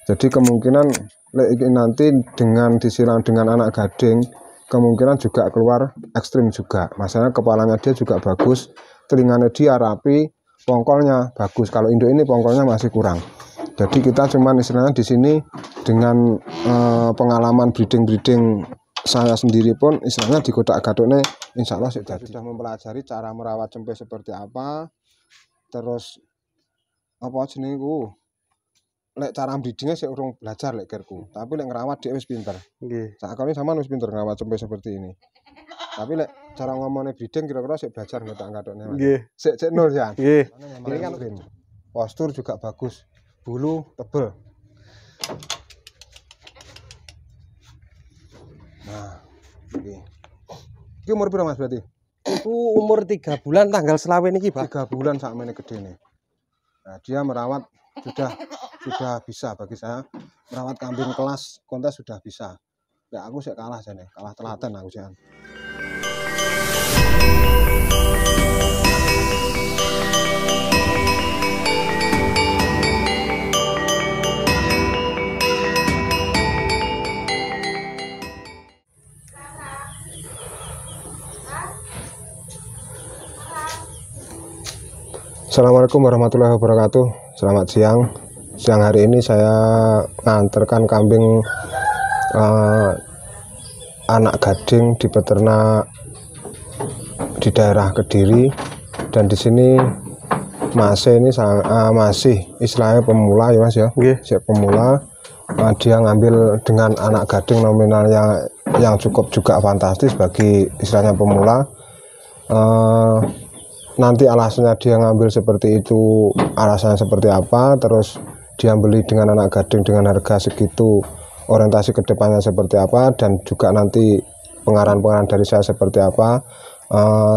Jadi kemungkinan nanti dengan disiram dengan anak gading kemungkinan juga keluar ekstrim juga. Masalahnya kepalanya dia juga bagus, telinganya dia rapi, pongkolnya bagus. Kalau induk ini pongkolnya masih kurang. Jadi kita cuman istilahnya di sini dengan pengalaman breeding saya sendiri pun istilahnya di Kodak Gathukne insya Allah sudah mempelajari cara merawat cempe seperti apa, terus apa jenengku lek cara breedingnya saya urung belajar lek kerku, tapi lek ngerawat dia wis pinter. Nggih. Saat kali sama wis pinter ngerawat cempe seperti ini. Tapi lek cara ngomongnya breeding kira-kira saya belajar Kodak Gathukne. Nggih. Sik nol ya. Nggih. Ini kan postur juga bagus, bulu tebel. Nah, ini umur berapa Mas berarti? Itu umur 3 bulan tanggal selawe niki, Pak. 3 bulan sakmene gedene. Nah, dia merawat sudah bisa bagi saya merawat kambing kelas kontes sudah bisa. Ya aku sih kalah jane, kalah telaten aku sih. Assalamualaikum warahmatullahi wabarakatuh. Selamat siang. Siang hari ini saya nganterkan kambing anak gading di peternak di daerah Kediri, dan di sini masih istilahnya pemula ya Mas ya. Siap pemula. Dia ngambil dengan anak gading nominal yang cukup juga fantastis bagi istilahnya pemula. Nanti alasannya dia ngambil seperti itu, alasannya seperti apa, terus dia beli dengan anak gading dengan harga segitu, orientasi kedepannya seperti apa, dan juga nanti pengarahan dari saya seperti apa.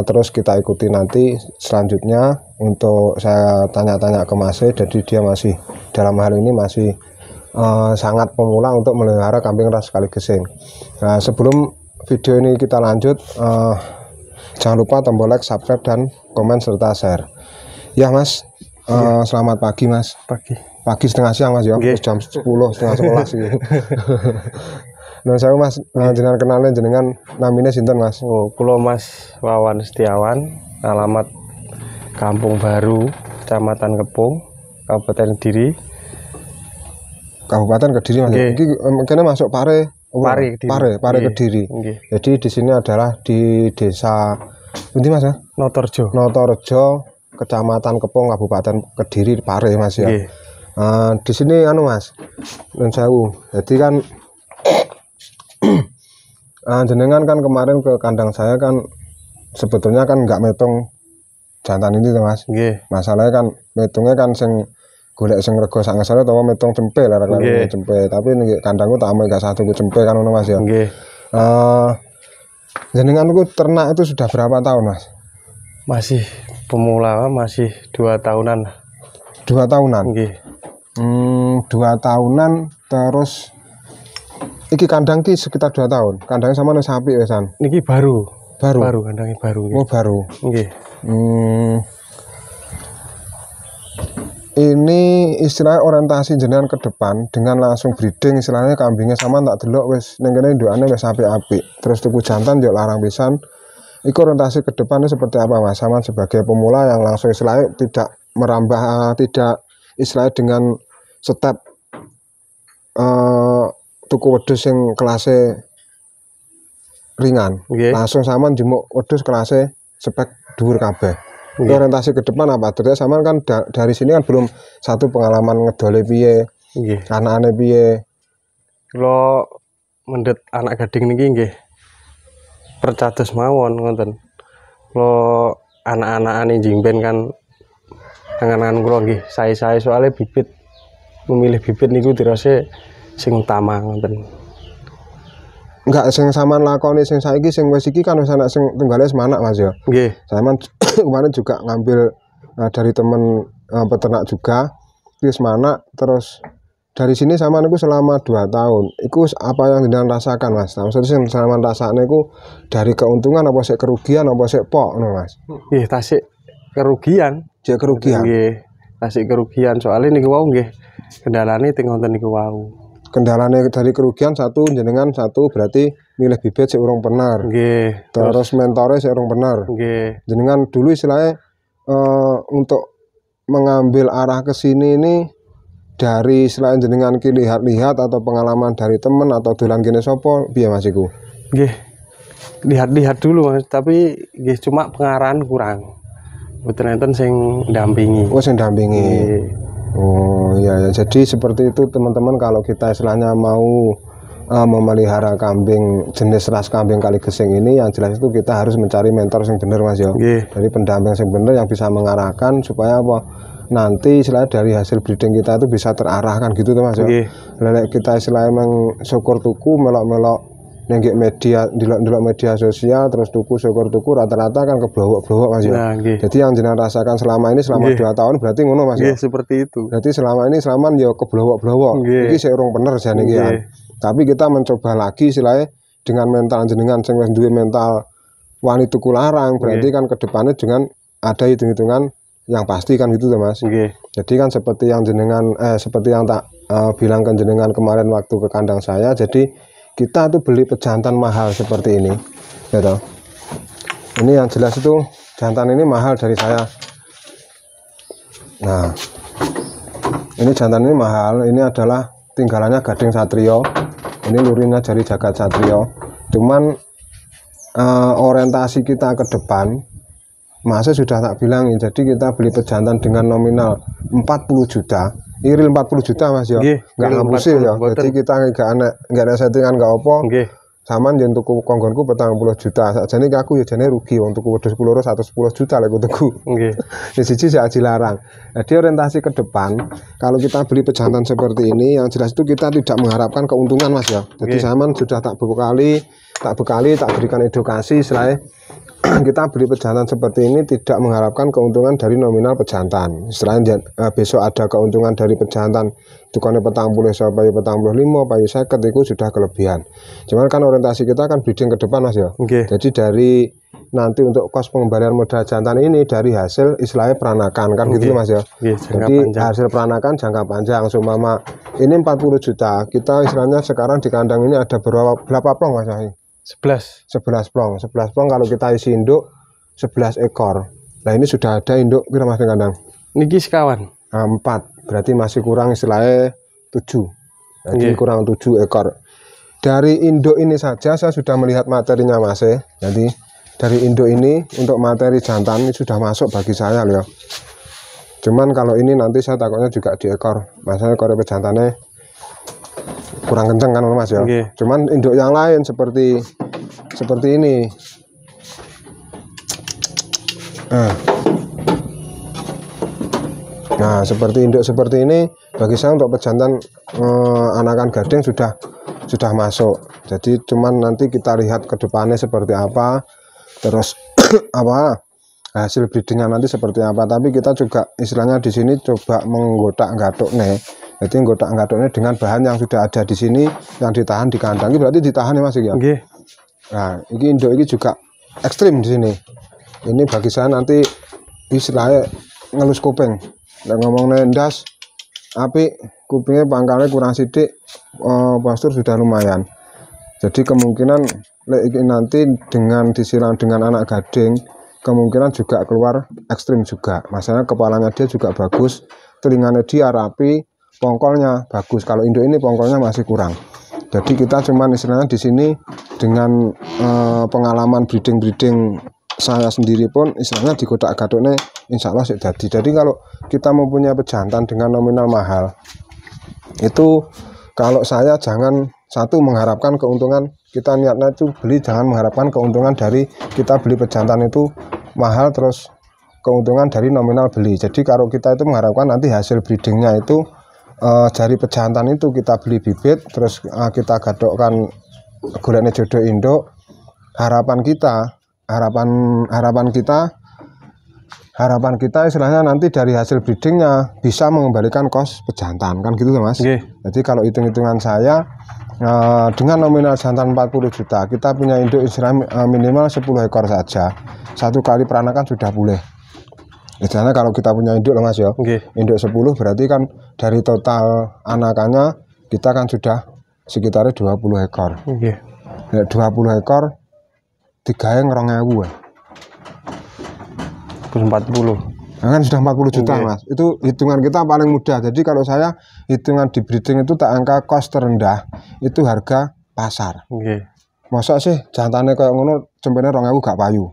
Terus kita ikuti nanti selanjutnya. Untuk saya tanya-tanya ke Mas E, jadi dia masih dalam hal ini masih sangat pemula untuk melihara kambing ras Kaligesing. Nah, sebelum video ini kita lanjut, jangan lupa tombol like, subscribe, dan komen serta share. Ya Mas, selamat pagi Mas. Pagi setengah siang Mas ya, jam 10 setengah 11 sih. Nah saya Mas, jenengan kenalnya jenengan namanya sinten Mas? Oh, kula Mas Wawan Setiawan, alamat Kampung Baru, Kecamatan Kepung, Kabupaten Kediri. Kabupaten Kediri Mas. Iki kene masuk Pare Kediri. Jadi di sini adalah di desa Pundi Mas ya? Notorejo, Kecamatan Kepung, Kabupaten Kediri, Pare Mas ya. Di sini anu Mas, Nun Sewu. Jadi kan jenengan kan kemarin ke kandang saya kan sebetulnya kan nggak metong jantan ini tuh Mas. Masalahnya kan metongnya kan sing golek sing rego sak ngesore utawa metong cempe larang-larang cempe, tapi ning kandangku tak ame gak satu cempe kan ngono Mas ya. Jenengan ku ternak itu sudah berapa tahun Mas? Masih pemula, masih 2 tahunan. 2 tahunan? 2 tahunan, terus iki kandang ki sekitar 2 tahun. Kandangnya sama nih sapi wesan. Niki baru kandangnya baru. Oh baru. Nggih. Ini istilah orientasi jenengan ke depan dengan langsung breeding, istilahnya kambingnya sama tak delok wis ning kene indukane wis apik-apik. Terus tuku jantan yo larang pisan. Iku orientasi ke depannya seperti apa Mas? Sama sebagai pemula yang langsung istilahnya tidak merambah, tidak istilahnya dengan step tuku wedhus sing kelasnya ringan. Langsung sama jemuk wedhus kelasnya spek dhuwur kabeh. Orientasi ke depan apa? Terus sama kan dari sini kan belum satu pengalaman ngedole piye, anakane piye. Kalau mendet anak gading niki nggih percados mawon ngoten. Kalau anak-anakane jingben kan angan-angan kula nggih sae-sae soalnya bibit, memilih bibit niku dirase sing utama ngoten. Enggak sing sampean lakoni sing saiki sing wis iki kan wis anak sing tunggale semanak Mas ya. Nggih. Sampean kemarin juga ngambil dari temen peternak juga wis semanak, terus dari sini sampean niku selama 2 tahun. Iku apa yang jenengan rasakan Mas? Maksudnya sing sampean rasakne iku dari keuntungan apa sik kerugian apa sik pok ngono Mas? Nggih, tasik kerugian. Cek kerugian. Nggih, tasik kerugian soalnya niku wau nggih Kendalane teng wonten niku wau. Kendalane dari kerugian satu jenengan, satu berarti milih bibit sik urung bener. Nggih. Terus mentore sik urung bener. Nggih. Jenengan dulu istilahnya untuk mengambil arah ke sini ini dari selain jenengan ki lihat-lihat atau pengalaman dari temen atau dolan kene sapa piye Mas iku? Nggih. Lihat-lihat dulu Mas, tapi nggih cuma pengarahan kurang. Mboten enten sing ndampingi. Oh, sing ndampingi. Nggih. Oh iya ya, jadi seperti itu teman-teman. Kalau kita istilahnya mau memelihara kambing jenis ras kambing kali gesing ini, yang jelas itu kita harus mencari mentor yang benar Mas ya. Dari pendamping yang benar yang bisa mengarahkan supaya apa nanti istilahnya dari hasil breeding kita itu bisa terarahkan gitu tuh Mas ya. Lelek kita istilahnya emang syukur tuku melok-melok nenggek media, delok media sosial terus tuku syukur tuku rata-rata kan keblowok-blowok Mas ya. Nah, jadi yang jenengan rasakan selama ini selama 2 tahun berarti ngono Mas ya. Seperti itu. Berarti selama ini selaman ya keblowok-blowok. Iki sik urung bener jane iki ya. Tapi kita mencoba lagi istilahnya dengan mental jenengan sing wis duwe mental wani tuku larang, berarti kan kedepannya dengan ada hitung-hitungan yang pasti kan gitu tuh Mas. Jadi kan seperti yang jenengan seperti yang tak bilang ke jenengan kemarin waktu ke kandang saya, jadi kita tuh beli pejantan mahal seperti ini gitu. Ini yang jelas itu jantan ini mahal dari saya. Nah, ini jantan ini mahal, ini adalah tinggalannya Gading Satrio. Ini lurinnya dari Jagat Satrio. Cuman orientasi kita ke depan masih sudah tak bilangin, jadi kita beli pejantan dengan nominal 40 juta. Iril 40 juta Mas ya. Enggak ngapusi ya. Jadi kita enggak ada settingan enggak apa. Saman yen tuku konggonku 40 juta. Sakjane aku ya jane rugi wong tuku wedhus peluru 110 juta lek tuku. Nggih. Ya siji saya dilarang. Jadi orientasi ke depan kalau kita beli pejantan seperti ini yang jelas itu kita tidak mengharapkan keuntungan Mas ya. Jadi saman sudah tak bekali, tak berikan edukasi selain kita beli pejantan seperti ini tidak mengharapkan keuntungan dari nominal pejantan. Selain besok ada keuntungan dari pejantan tukane petang puluh sampai petang puluh lima, payu 50 itu sudah kelebihan. Cuman kan orientasi kita kan breeding ke depan Mas ya. Jadi dari nanti untuk kos pengembalian modal jantan ini dari hasil istilahnya peranakan kan gitu Mas ya. Jadi hasil peranakan jangka panjang. Seumpama ini 40 juta, kita istilahnya sekarang di kandang ini ada berapa plong Mas ya? 11 plong kalau kita isi induk 11 ekor. Nah ini sudah ada induk kira Mas kandang niki sekawan 4, berarti masih kurang istilahnya 7. Jadi kurang 7 ekor. Dari induk ini saja saya sudah melihat materinya Mas. Jadi dari induk ini untuk materi jantan ini sudah masuk bagi saya loh. Cuman kalau ini nanti saya takutnya juga di ekor. Masalahnya ekor pejantannya kurang kenceng kan Mas ya. Cuman induk yang lain seperti ini. Nah, seperti induk seperti ini bagi saya untuk pejantan anakan gading sudah masuk. Jadi cuman nanti kita lihat ke depannya seperti apa. Terus apa hasil breedingnya nanti seperti apa. Tapi kita juga istilahnya di sini coba menggodak-gatuk nih. Jadi nggodak-gatuknya dengan bahan yang sudah ada di sini yang ditahan di kandang. Ini berarti ditahan ya Mas ya. Nah, ini induk ini juga ekstrim di sini. Ini bagi saya nanti istilahnya ngelus kuping. Nah, ngomongnya ndas, api kupingnya pangkalnya kurang sidik, postur sudah lumayan. Jadi kemungkinan nanti dengan disilang dengan anak gading, kemungkinan juga keluar ekstrim juga. Masalahnya kepalanya dia juga bagus, telinganya dia rapi, pongkolnya bagus. Kalau induk ini pongkolnya masih kurang. Jadi kita cuman istilahnya di sini dengan pengalaman breeding saya sendiri pun istilahnya digodak-gaduknya insya Allah sih jadi. Jadi kalau kita mempunyai pejantan dengan nominal mahal itu, kalau saya jangan satu mengharapkan keuntungan, kita niatnya itu beli jangan mengharapkan keuntungan dari kita beli pejantan itu mahal terus keuntungan dari nominal beli. Jadi kalau kita itu mengharapkan nanti hasil breedingnya itu dari pejantan itu kita beli bibit terus kita gadokkan golekne jodoh induk. Harapan kita istilahnya nanti dari hasil breedingnya bisa mengembalikan kos pejantan kan gitu Mas. Jadi kalau hitung-hitungan saya dengan nominal jantan 40 juta kita punya induk istilahnya minimal 10 ekor saja. Satu kali peranakan sudah boleh. Istilahnya kalau kita punya induk loh Mas ya. Induk 10 berarti kan dari total anakannya kita kan sudah sekitar 20 ekor. Nggih. Nek 20 ekor digawe 2.000 ya. 40. Nah, kan sudah 40 juta Oke. Mas. Itu hitungan kita paling mudah. Jadi kalau saya hitungan di breeding itu tak angka cost terendah itu harga pasar. Nggih. Masa sih jantane kayak ngono cempene 2.000 gak payu.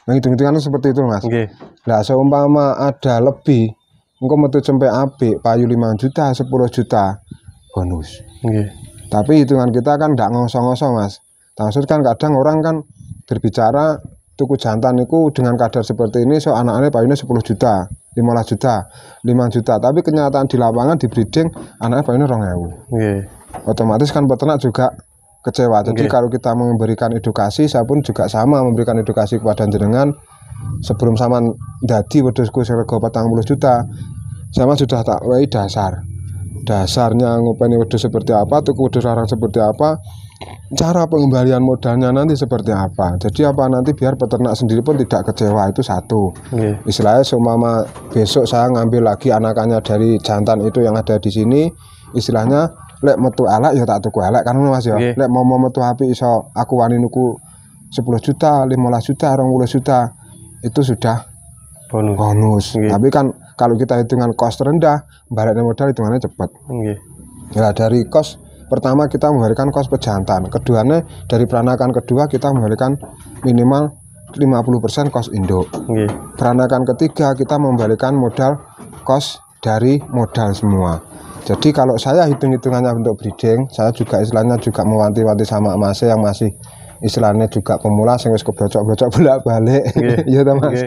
Nah, hitung-hitungannya seperti itu Mas. Nggih. Lah seumpama ada lebih engko metu cempe apik payu 5 juta, 10 juta bonus. Nggih. Tapi hitungan kita kan ndak ngosong-ngosong Mas. Maksud kan kadang orang kan berbicara tuku jantan itu dengan kadar seperti ini so anak-anaknya payune 10 juta, 15 juta, 5 juta. Tapi kenyataan di lapangan di breeding anaknya payune 2.000. Nggih. Otomatis kan peternak juga kecewa. Jadi Oke. kalau kita memberikan edukasi, saya pun juga sama memberikan edukasi kepada jenengan. Sebelum sama dadi wedhusku sego 40 juta, sama sudah tak wae dasarnya ngopeni wedhus seperti apa, tuku wedhus larang seperti apa, cara pengembalian modalnya nanti seperti apa. Jadi apa nanti biar peternak sendiri pun tidak kecewa, itu satu. Nggih. Istilahnya seumpama besok saya ngambil lagi anakannya dari jantan itu yang ada di sini, istilahnya lek metu elek ya tak tuku elek kan Mas ya. Nggih. Lek mau metu apik iso aku wani nuku 10 juta, 15 juta, 20 juta itu sudah bonus. Nggih. Tapi kan kalau kita hitungan cost rendah, baliknya modal hitungannya cepat. Nggih. Ya dari cost pertama kita memberikan cost pejantan, keduanya dari peranakan kedua kita memberikan minimal 50% cost induk. Nggih. Peranakan ketiga kita memberikan modal cost dari modal semua. Jadi kalau saya hitung-hitungannya untuk breeding, saya juga istilahnya juga mewanti-wanti sama Mas yang masih istilahnya juga pemula sing wis keblocok-blocok bolak-balik. Iya ta Mas.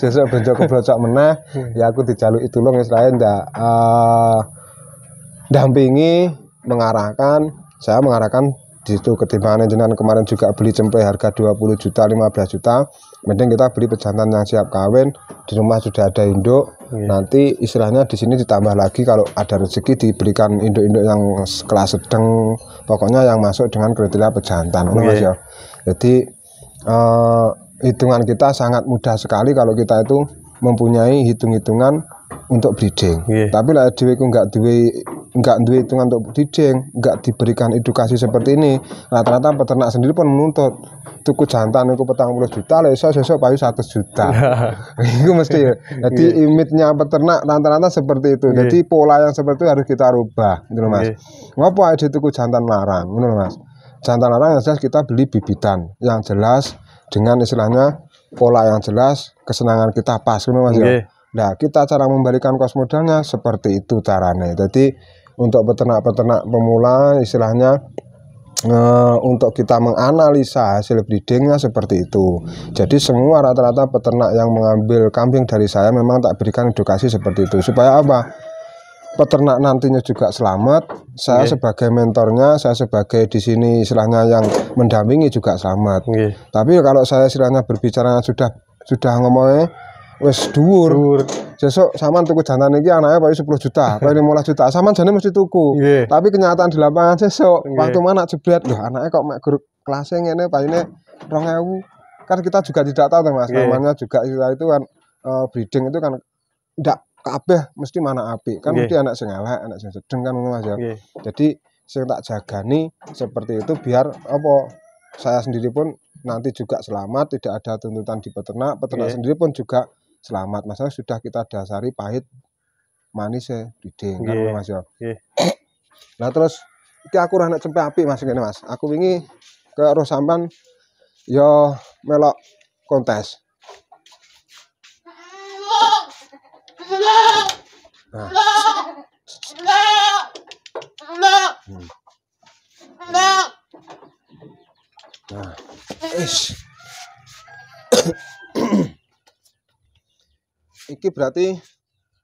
Sesuk benjok keblocok meneh ya aku dijaluki tulung istilahnya ndak dampingi mengarahkan, saya mengarahkan di situ ketimbangan jenengan kemarin juga beli cempe harga 20 juta, 15 juta. Mending kita beli pejantan yang siap kawin, di rumah sudah ada induk. Nanti istilahnya di sini ditambah lagi kalau ada rezeki diberikan induk-induk yang kelas sedang, pokoknya yang masuk dengan kriteria pejantan. Mas ya. Jadi hitungan kita sangat mudah sekali kalau kita itu mempunyai hitung-hitungan untuk breeding. Tapi lah dhewe ku enggak duwe hitungan untuk breeding, enggak diberikan edukasi seperti ini. Rata-rata peternak sendiri pun menuntut tuku jantan iku 40 juta, lek iso sesuk payu 100 juta. Itu mesti ya. Jadi image-nya peternak rata-rata seperti itu. Jadi pola yang seperti itu harus kita rubah, gitu Mas. Ngopo ae dituku jantan larang, ngono Mas. Jantan larang yang jelas kita beli bibitan yang jelas dengan istilahnya pola yang jelas, kesenangan kita pas, ngono Mas ya. Nah, kita cara memberikan kos modalnya seperti itu caranya. Jadi untuk peternak-peternak pemula istilahnya untuk kita menganalisa hasil breedingnya seperti itu. Jadi semua rata-rata peternak yang mengambil kambing dari saya memang tak berikan edukasi seperti itu. Supaya apa? Peternak nantinya juga selamat. Saya sebagai mentornya, saya sebagai di sini istilahnya yang mendampingi juga selamat. Tapi kalau saya istilahnya berbicara sudah ngomongnya wes dhuwur. Sesuk sampean tuku jantan iki anake payu 10 juta, payu 15 juta. Sampean jane mesti tuku. Tapi kenyataan di lapangan sesuk waktu mana jebret loh anake kok mek grup kelasnya ngene payune 2.000. Kan kita juga tidak tahu Mas. Namanya juga istilah itu kan breeding itu kan ndak kabeh mesti mana apik. Kan mesti anak sing elek, anak sing sedeng kan ngono Mas ya. Jadi sing tak jagani seperti itu biar apa saya sendiri pun nanti juga selamat, tidak ada tuntutan di peternak sendiri pun juga selamat. Masalah sudah kita dasari pahit manis ya breeding kan Mas ya. Nah terus iki aku ora nek cempe apik Mas ngene Mas. Aku wingi ke roh sampean ya melok kontes. Nah, iki berarti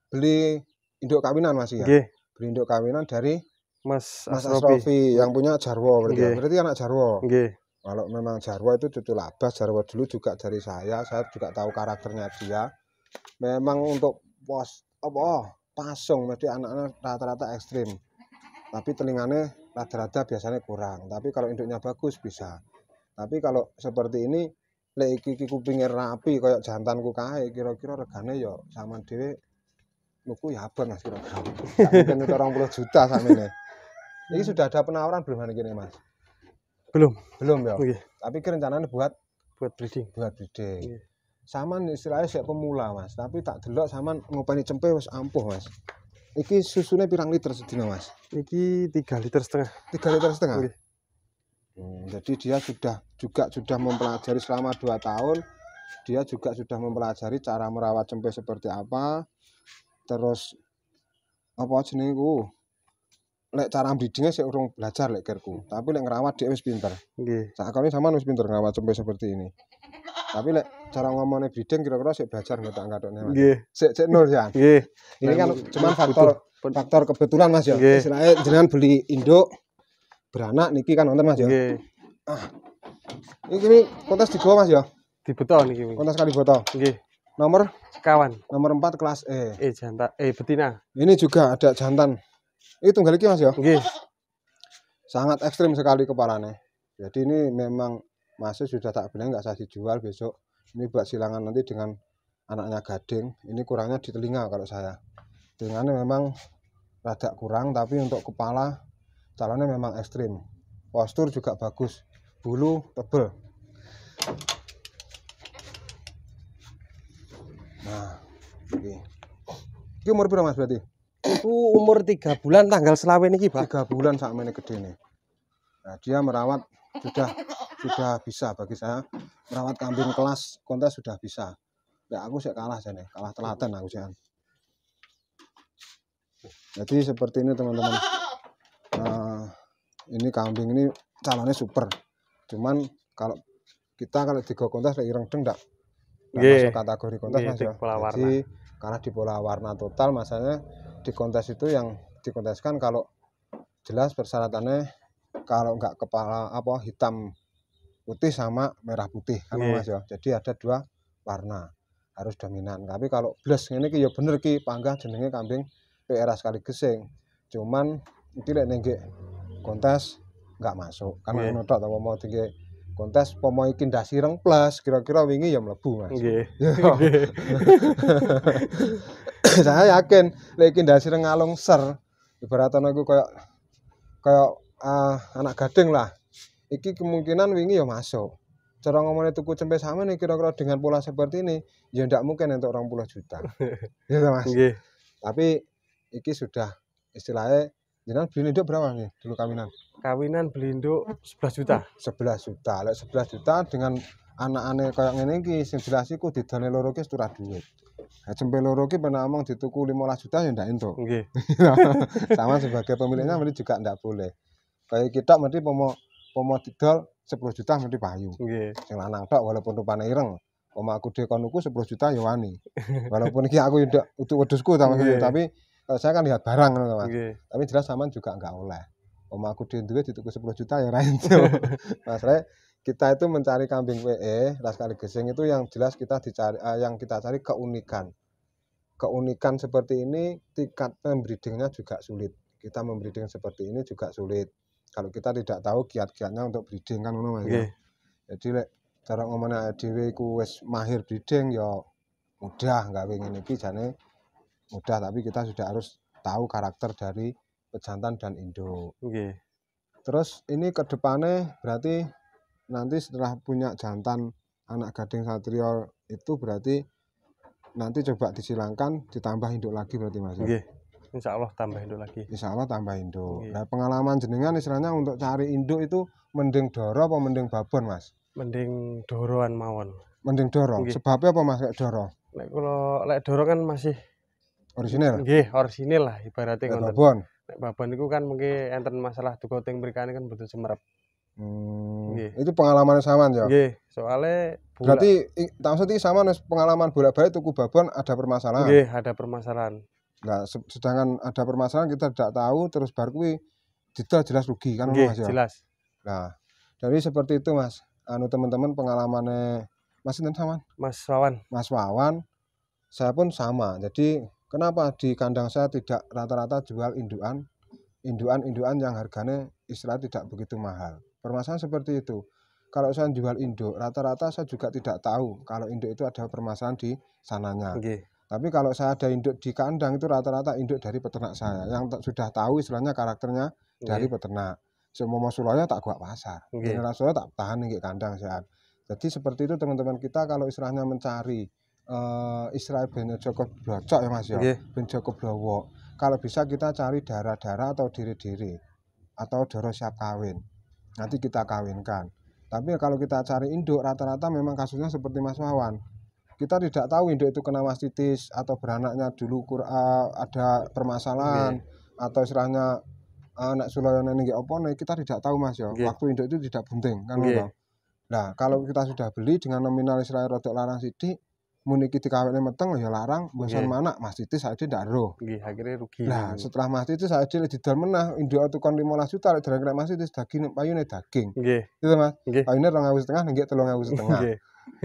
beli induk kawinan Mas ya? Beli induk kawinan dari Mas Asrofi yang punya Jarwo berarti. Berarti anak Jarwo. Kalau memang Jarwo itu cucu labas, Jarwo dulu juga dari saya juga tahu karakternya dia. Memang untuk pasung mesti anak-anak rata-rata ekstrim. Tapi telinganya rada-rada biasanya kurang. Tapi kalau induknya bagus bisa. Tapi kalau seperti ini lek iki kupinge rapi kayak jantanku kae kira-kira regane ya sama dhewe nuku ya abot Mas kira-kira. Mungkin itu 20 juta sakmene. Ini sudah ada penawaran belum hari ini Mas? Belum. Belum ya. Nggih. Tapi rencananya buat Breeding. Nggih. Saman istilahnya sik pemula Mas, tapi tak delok saman ngopeni cempe wis ampuh Mas. Iki susune pirang liter sedina Mas? Iki 3,5 liter. 3,5 liter? Nggih. Jadi dia sudah mempelajari selama 2 tahun. Dia juga sudah mempelajari cara merawat cempe seperti apa. Terus apa jenenge ku? Lek cara breedingnya sik urung belajar lek kerku. Tapi lek ngerawat dia wis pinter. Nggih. Sakone sampean wis pinter ngerawat cempe seperti ini. Tapi lek cara ngomongnya breeding kira-kira sik belajar ngetak-ngatokne Mas. Nggih. Sik nol ya. Nggih. Ini kan cuma faktor kebetulan Mas ya. Istilahnya jenengan beli induk beranak niki kan wonten Mas ya. Nggih. Ini kontes digawa Mas ya. Dibeto niki. Kontes kali boto. Nggih. Nomor sekawan. Nomor 4 kelas E. Jantan betina. Ini juga ada jantan. Ini tunggal iki Mas ya. Nggih. Sangat ekstrim sekali kepalanya. Jadi ini memang masih sudah tak benar nggak saya dijual besok. Ini buat silangan nanti dengan anaknya gading. Ini kurangnya di telinga kalau saya. Telinganya memang rada kurang, tapi untuk kepala calonnya memang ekstrim. Postur juga bagus. Bulu tebel. Nah, ini umur berapa Mas berarti? Itu umur 3 bulan tanggal selawe niki, Pak. 3 bulan sakmene gede nih. Nah, dia merawat sudah bisa bagi saya merawat kambing kelas kontes sudah bisa. Ya aku sih kalah jane, kalah telaten aku sih. Jadi seperti ini teman-teman. Nah, ini kambing ini calonnya super. Cuman kalau tiga kontes lagi ireng deng ndak masuk kategori kontes Mas ya. Jadi karena di pola warna total masanya di kontes itu yang dikonteskan kalau jelas persyaratannya kalau enggak kepala hitam putih sama merah putih kan Mas ya. Jadi ada 2 warna harus dominan. Tapi kalau blas ngene iki ya bener ki panggah jenenge kambing PRA sekali gesing. Cuman iki lek ning kontes enggak masuk. Kan ngono tok to mau tinggi kontes pomo iki ndas ireng plus kira-kira wingi ya mlebu Mas. Nggih. Saya yakin lek iki ndas ireng ngalung ser ibaratane iku kayak anak gading lah. Iki kemungkinan wingi ya masuk. Cara ngomongnya tuku cempe sama nih kira-kira dengan pola seperti ini ya ndak mungkin untuk 20 juta. Ya Mas. Nggih. Tapi iki sudah istilahnya jenengan beli induk berapa nih dulu kawinan? Kawinan beli induk 11 juta. 11 juta. Lek 11 juta dengan anak-ane kayak ngene iki sing jelas iku didane loro ki ora duit. Nah, cempe loro ki pernah ngomong dituku 15 juta ya ndak entuk. Nggih. Sama sebagai pemiliknya mesti juga ndak boleh. Kayak kita mesti pomo didol 10 juta mesti payu. Nggih. Sing lanang tok walaupun rupane ireng. Oma aku dhewe kon nuku 10 juta ya wani. Walaupun iki aku ndak wedhusku tapi saya kan lihat barang ngono Mas. Tapi jelas sampean juga enggak oleh. Oma aku dhewe duwe dituku 10 juta ya ora entuk. Mas kita itu mencari kambing WE ras kali gesing itu yang jelas kita cari keunikan. Keunikan seperti ini tingkat membreedingnya juga sulit. Kita membreeding seperti ini juga sulit. Kalau kita tidak tahu kiat-kiatnya untuk breeding kan ngono Mas. Jadi lek cara ngomongnya dhewe iku wis mahir breeding ya mudah gawe ngene iki jane mudah, tapi kita sudah harus tahu karakter dari pejantan dan induk. Terus ini ke depannya berarti nanti setelah punya jantan anak gading satrio itu berarti nanti coba disilangkan ditambah induk lagi berarti Mas. Insya Allah tambah induk lagi. Insya Allah tambah induk. Nah pengalaman jenengan istilahnya untuk cari induk itu mending doro apa mending babon Mas? Mending doroan mawon. Mending doro. Sebabnya apa Mas kayak doro? Lek doro kan masih orisinil. Nggih, orisinil lah ibaratnya ngoten. Babon. Nek babon itu kan mungkin enten masalah dukoting mrikane kan butuh semerep. Itu pengalaman sampean ya? Nggih, soalnya berarti maksud iki sampean pengalaman bolak-balik tuku babon ada permasalahan. Nggih, ada permasalahan. Nah, sedangkan ada permasalahan kita tidak tahu terus bar kuwi didol jelas rugi kan Mas ya. Jelas. Nah, dari seperti itu Mas. Teman-teman pengalamannya Mas sinten sampean? Mas Wawan. Mas Wawan. Saya pun sama. Jadi kenapa di kandang saya tidak rata-rata jual indukan yang harganya istilah tidak begitu mahal. Permasalahan seperti itu. Kalau saya jual induk, rata-rata saya juga tidak tahu kalau induk itu ada permasalahan di sananya. Tapi kalau saya ada induk di kandang itu rata-rata induk dari peternak saya yang sudah tahu istilahnya karakternya dari peternak. Semua Suraya tak gua pasar. Nggih. Generasi Suraya tak tahan di kandang sehat. Jadi seperti itu teman-teman kita kalau istilahnya mencari Israel ben Joko Blocok ya Mas ya. Ben Joko Blowo. Kalau bisa kita cari darah-darah atau diri-diri atau doro siap kawin. Nanti kita kawinkan. Tapi kalau kita cari induk rata-rata memang kasusnya seperti Mas Wawan. Kita tidak tahu induk itu kena mastitis atau beranaknya dulu ada permasalahan atau istilahnya nek sulayane nggih apa nek kita tidak tahu Mas ya. Waktu induk itu tidak bunting kan ngono. Nah, kalau kita sudah beli dengan nominal Israel rodok larang sithik, mun iki dikawinne meteng ya larang, bosan mana mastitis saiki ndak ero. Nggih, akhirnya rugi. Nah, setelah mastitis saiki didol menah induk tukon 15 juta lek dereng kena mastitis daging payune daging. Nggih. Gitu Mas. Nggih. Payune 2.500 nggih 3.500. Nggih.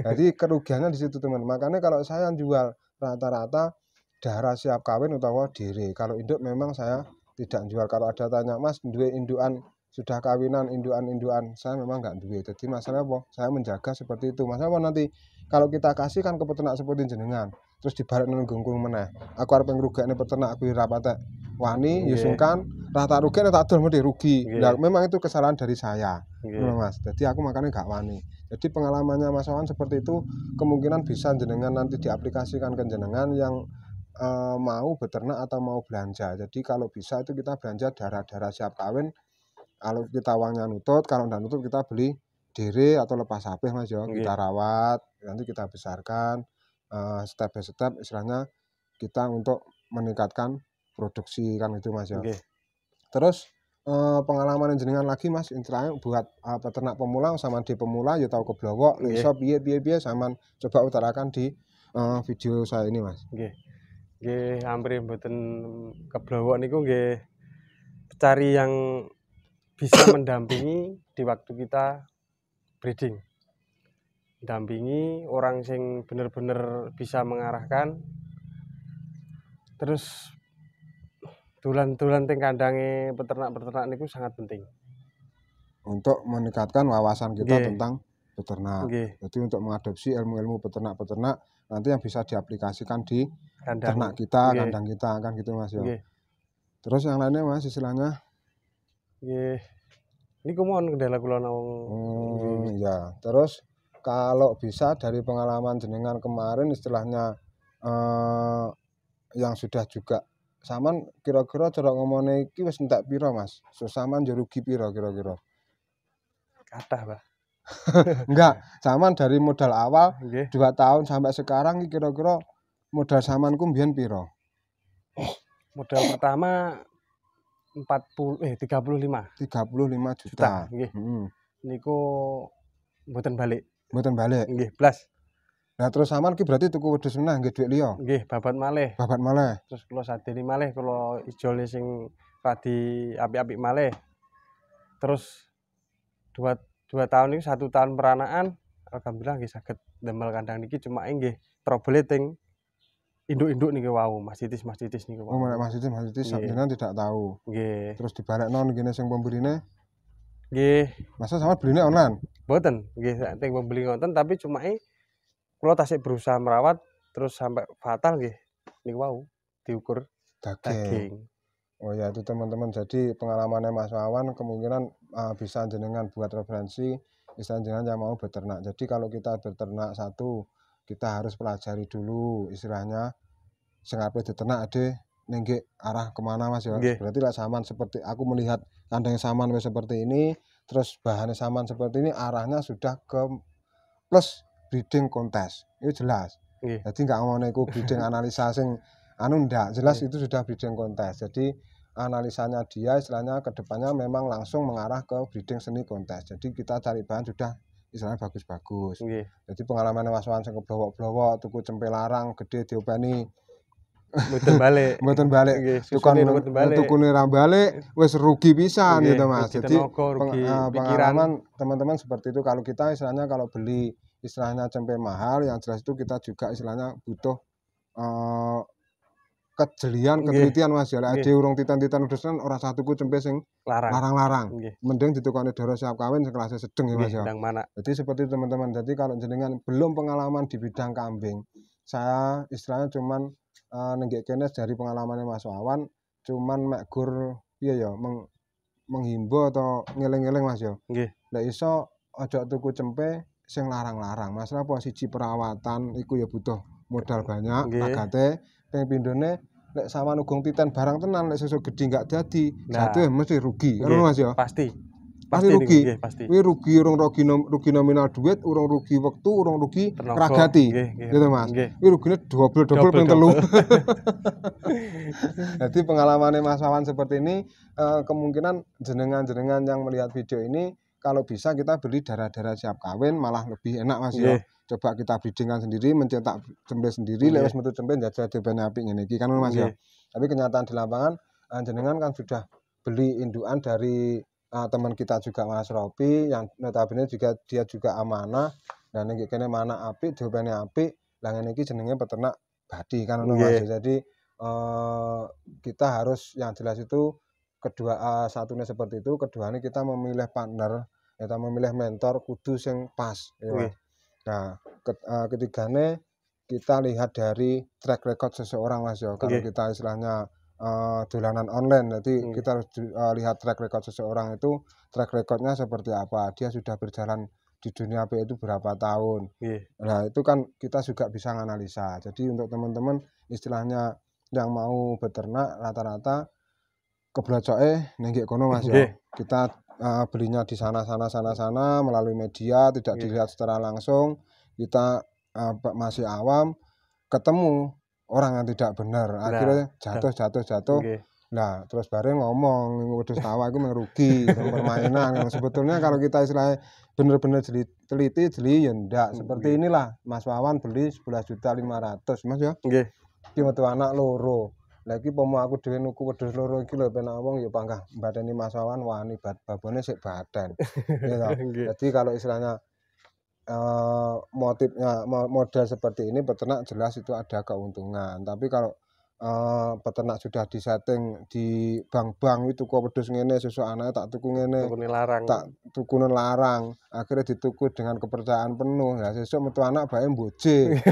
Jadi kerugiannya di situ teman. Makanya kalau saya jual rata-rata darah siap kawin utawa diri. Kalau induk memang saya tidak jual. Kalau ada tanya Mas duwe indukan sudah kawinan indukan saya memang nggak duwe. Jadi masalah apa? Saya menjaga seperti itu. Masalah apa nanti kalau kita kasihkan ke peternak seperti jenengan terus dibalik nang gungkung meneh. Aku arep ngrugekne peternak aku ora patek wani ya sungkan rata rugine tak dol mesti rugi. Nah, memang itu kesalahan dari saya. Mas. Jadi aku makanya nggak wani. Jadi pengalamannya Mas Wawan seperti itu kemungkinan bisa jenengan nanti diaplikasikan ke jenengan yang mau beternak atau mau belanja. Jadi kalau bisa itu kita belanja darah-darah siap kawin. Kalau kita uangnya nutut, kalau nggak nutut kita beli diri atau lepas sapih Mas ya. Kita rawat, nanti kita besarkan step by step istilahnya kita untuk meningkatkan produksi kan itu Mas ya. Terus pengalaman jenengan lagi Mas istilahnya buat peternak pemula sama di pemula ya tahu keblowok iso piye sampean coba utarakan di video saya ini Mas. Nggih, hampir mboten keblowok niku nggih cari yang bisa mendampingi di waktu kita breeding. Dampingi orang sing bener-bener bisa mengarahkan. Terus tulan-tulan teng kandange peternak-peternak niku sangat penting. Untuk meningkatkan wawasan kita tentang peternak. Jadi untuk mengadopsi ilmu-ilmu peternak-peternak nanti yang bisa diaplikasikan di ternak kita, kandang kita kan gitu Mas ya. Terus yang lainnya Mas istilahnya nggih. Niku mohon kendala kula nawang. Ya. Terus kalau bisa dari pengalaman jenengan kemarin istilahnya yang sudah juga saman kira-kira cara ngomongnya iki wis entek pira Mas? Saman yo rugi pira kira-kira? Kathah, Pak. Enggak, saman dari modal awal 2 tahun sampai sekarang kira-kira modal samanku mbiyen pira? Modal pertama 35 juta. Nggih. Niku mboten balik. Mboten balik. Nggih, blas. Nah terus saman ki berarti tuku wedhus meneh nggih dhuwit liya. Nggih, babat malih. Babat malih. Terus kula sadeni malih kula ijole sing radi apik-apik malih. Terus 2 tahun iki 1 tahun peranaan alhamdulillah nggih saged ndamel kandang niki cuma nggih trouble teng induk-induk niki wau, mastitis niku wau. Oh, mastitis jenengan tidak tahu. Nggih. Terus dibalekno ngene sing pembeline? Nggih. Masa sama beline online? Mboten, nggih teng pembeli ngoten tapi cuma kula tasik berusaha merawat terus sampai fatal nggih niku wau diukur daging. Oh ya itu teman-teman, jadi pengalamannya Mas Wawan kemungkinan bisa jenengan buat referensi istilah jenengan yang mau beternak. Jadi kalau kita beternak satu kita harus pelajari dulu istilahnya sing ape diternak ade nenggek arah kemana Mas ya. Berarti lah saman seperti aku melihat kandang saman seperti ini, terus bahannya saman seperti ini arahnya sudah ke plus breeding kontes. Itu jelas. Jadi nggak ngomongin iku breeding analisa sing ndak jelas itu sudah breeding kontes. Jadi analisanya dia istilahnya kedepannya memang langsung mengarah ke breeding seni kontes. Jadi kita cari bahan sudah istilahnya bagus-bagus. Jadi pengalaman Mas Wawan sing keblowok-blowok tuku cempe larang gede diopeni mboten balik. Tukune ra balik wis rugi pisan gitu Mas. Jadi pengalaman teman-teman seperti itu. Kalau kita istilahnya kalau beli istilahnya cempe mahal yang jelas itu kita juga istilahnya butuh kejelian, ketelitian Mas ya. Lek ade urung titan-titan udesan ora satu ku cempe sing larang-larang. Mending ditukoni doro siap kawin sekelasnya sedeng ya Mas ya. Jadi seperti itu teman-teman. Jadi kalau jenengan belum pengalaman di bidang kambing, saya istilahnya cuman nenggek kene dari pengalamannya Mas Wawan cuman mek gur piye ya menghimbau atau ngeling-eling Mas ya. Nggih. Lek iso aja tuku cempe sing larang-larang. Masalah apa siji perawatan iku ya butuh modal banyak, Nggih. agate ping pindhone lek sampean ugung titen barang tenan lek sesuk gedhi enggak dadi, Nah. jatuh mesti rugi. Nggih, Ngono Mas ya. pasti Pasti niku, rugi. nggih pasti. Kuwi rugi urung rugi nominal duit, urung rugi wektu, urung rugi Tenaga, ragati. nggih, nggih, Gitu Mas. nggih. Kuwi rugine double ping telu. Double. Jadi pengalamannya Mas Wawan seperti ini kemungkinan jenengan-jenengan yang melihat video ini kalau bisa kita beli darah-darah siap kawin malah lebih enak Mas ya. Nggih. Coba kita breedingan sendiri, mencetak cempe sendiri, Nggih. lewat metu cempe njajal dibene apik ngene iki kan Mas ya. Nggih. Tapi kenyataan di lapangan jenengan kan sudah beli indukan dari teman kita juga Mas Ropi yang notabene juga dia juga amanah dan iki kene mana apik dibene apik. Lah ngene iki jenenge peternak bathi kan ngono Mas. Nggih. Jadi kita harus yang jelas itu kedua satunya seperti itu, keduanya kita memilih partner, kita memilih mentor kudu sing pas ya Mas. Nggih. Nah, ketigane kita lihat dari track record seseorang Mas ya. Kalau Nggih. kita istilahnya dolanan online, jadi Nggih. kita harus lihat track record seseorang itu, track recordnya seperti apa, dia sudah berjalan di dunia AP itu berapa tahun. Nggih. Nah, itu kan kita juga bisa menganalisa. Jadi untuk teman-teman istilahnya yang mau beternak rata-rata keblocoke ning kono Mas ya. Nggih. Kita belinya di sana melalui media, tidak Nggih. dilihat secara langsung. Kita masih awam ketemu orang yang tidak benar, akhirnya jatuh. Nggih. Nah, terus bareng ngomong wedhus tawa iku merugi permainan yang sebetulnya kalau kita istilahnya bener-bener teliti jeli ya ndak. Seperti inilah Mas Wawan beli 11.500.000 Mas ya. Nggih. Iki metu anak loro. Lah iki pomo aku dhewe nuku wedhus loro iki lho penak wong ya panggah mbadani Mas Wawan wani babone sik baten. Ya toh. Nggih. Jadi kalau istilahnya motifnya model seperti ini peternak jelas itu ada keuntungan. Tapi kalau peternak sudah disetting di bank-bank itu kok wedhus ngene sesuk anake tak tuku ngene. Tukune larang. Tak tukune larang, akhirnya dituku dengan kepercayaan penuh. Lah sesuk metu anak bae mboje.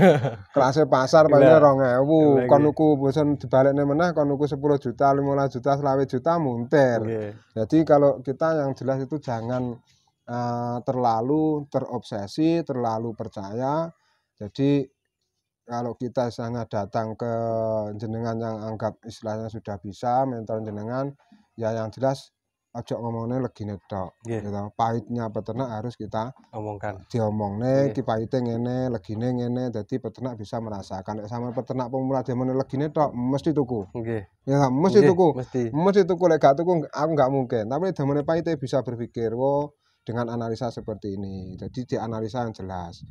Kelasnya pasar paling 2.000, kon nuku bosen dibalekne meneh kon nuku 10 juta, 15 juta, 20 juta muntir. Nggih. Jadi kalau kita yang jelas itu jangan terlalu terobsesi, terlalu percaya. Jadi kalau kita istilahnya datang ke jenengan yang anggap istilahnya sudah bisa mentor jenengan, ya yang jelas ojo ngomongnya legine tok. Nggih. Gitu. Pahitnya peternak harus kita Omongkan. diomongne, Nggih. iki pahite ngene, legine ngene, dadi peternak bisa merasakan. Nek sama peternak pemula demene legine tok mesti tuku. Nggih. Ya mesti Nggih, tuku. mesti. Mesti tuku, lek gak tuku aku nggak mungkin. Tapi demene pahite bisa berpikir, "Oh, dengan analisa seperti ini." Jadi dianalisa yang jelas.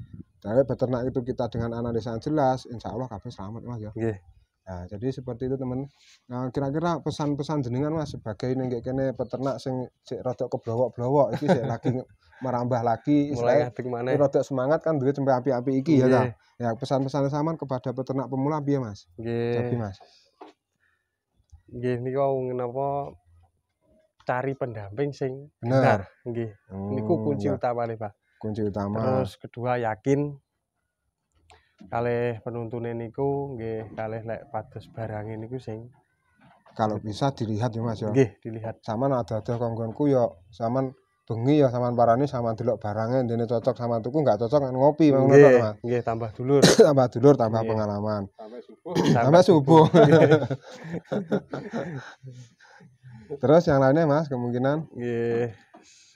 Dari peternak itu kita dengan analisa yang jelas, insya Allah kabeh selamat Mas ya. Nggih. Nah, jadi seperti itu teman. Nah, kira-kira pesan-pesan jenengan Mas sebagai nenggek kene peternak sing sik rada keblowok-blowok iki sik lagi merambah lagi Mulai istilahnya ngadeg maneh. rada semangat kan duwe cempe api-api iki ya ta. Nggih. Ya pesan-pesan sampean kepada peternak pemula piye Mas? Jadi Nggih. Mas. Nggih niku napa cari pendamping sing Bener. benar. Nggih. Niku kunci Ya, utamane, Pak. kunci utama. Terus kedua yakin kalih penuntune niku nggih kalih lek pados barange niku sing Kalau bisa dilihat ya Mas ya. nggih dilihat. Sampean ada kongkonku ya sampean bengi ya sampean parani sampean delok barangnya dene cocok sama tuku enggak cocok ngopi ngono tok Nggih. Mas. Nggih tambah dulur. Tambah dulur, tambah Nggih. pengalaman. Sampai Sampai subuh. Terus yang lainnya Mas kemungkinan? Nggih.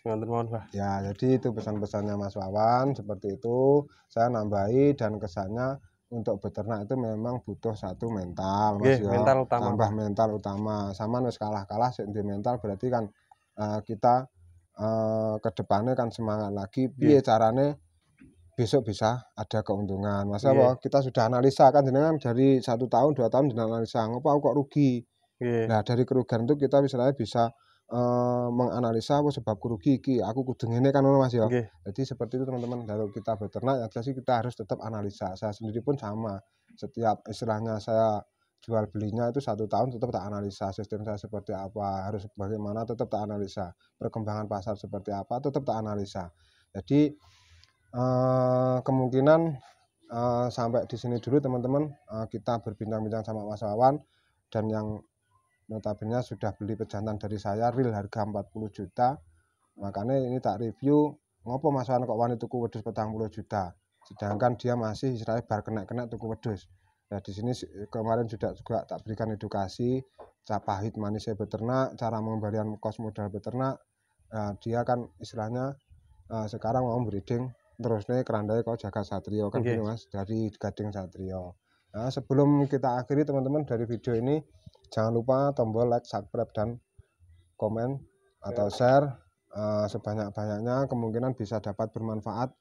Ngoten mawon, Pak. Ya, jadi itu pesan-pesannya Mas Wawan seperti itu. Saya nambahi dan kesannya untuk beternak itu memang butuh satu mental Mas Nggih, ya. mental utama, Tambah Pak. mental utama. Sama wis kalah-kalah sik di mental berarti kan kita ke depannya kan semangat lagi. Piye carane besok bisa ada keuntungan. Masa Nggih. kita sudah analisa kan jenengan dari 1 tahun 2 tahun dianalisa ngopo aku kok rugi. Nggih. Nah, dari kerugian itu kita misalnya bisa menganalisa apa sebab rugi iki, aku kudu ngene kan ngono Mas ya. Nggih. Jadi seperti itu teman-teman, kalau kita beternak ya jelas kita harus tetap analisa. Saya sendiri pun sama. Setiap istilahnya saya jual belinya itu 1 tahun tetap tak analisa, sistem saya seperti apa, harus bagaimana tetap tak analisa. Perkembangan pasar seperti apa tetap tak analisa. Jadi kemungkinan sampai di sini dulu teman-teman, kita berbincang-bincang sama Mas Wawan, dan yang notabene sudah beli pejantan dari saya real harga 40 juta. Makanya ini tak review, ngopo Mas Wawan kok wani tuku wedhus 40 juta. Sedangkan dia masih istilahnya bar kena tuku wedhus. Nah, di sini kemarin juga tak berikan edukasi, pahit manisnya beternak, cara pemberian kos modal beternak. Dia kan istilahnya sekarang mau breeding terus nih kerandai kok Jagat Satrio kan gini Mas, dari Gading Satrio. Nah, sebelum kita akhiri teman-teman dari video ini, jangan lupa tombol like, subscribe, dan komen atau share sebanyak-banyaknya, kemungkinan bisa dapat bermanfaat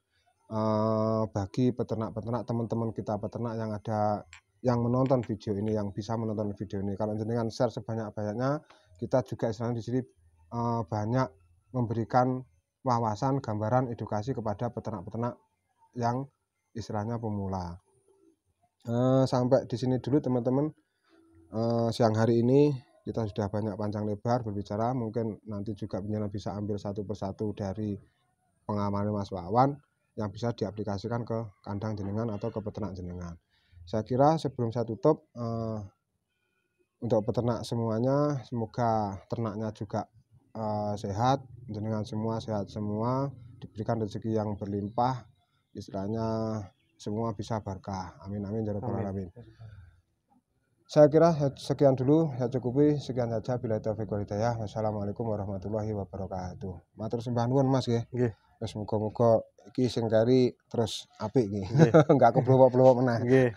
bagi peternak-peternak teman-teman kita peternak yang ada yang menonton video ini, yang bisa menonton video ini. Kalau jenengan share sebanyak-banyaknya, kita juga istilahnya di sini banyak memberikan wawasan, gambaran, edukasi kepada peternak-peternak yang istilahnya pemula. Sampai di sini dulu teman-teman. Siang hari ini kita sudah banyak panjang lebar berbicara, mungkin nanti juga penjelasan bisa ambil satu persatu dari pengalaman Mas Wawan yang bisa diaplikasikan ke kandang jenengan atau ke peternak jenengan. Saya kira sebelum saya tutup, untuk peternak semuanya, semoga ternaknya juga sehat, jenengan semua sehat semua, diberikan rezeki yang berlimpah, istilahnya semua bisa berkah. Amin amin ya rabbal alamin. Saya kira sekian dulu, saya cukupi sekian saja. Bila taufiq wal hidayah. Wassalamualaikum warahmatullahi wabarakatuh. Matur sembah nuwun Mas nggih. Nggih. Wis muga-muga iki sing kari terus apik iki. Enggak keblowok-blowok meneh. Nggih.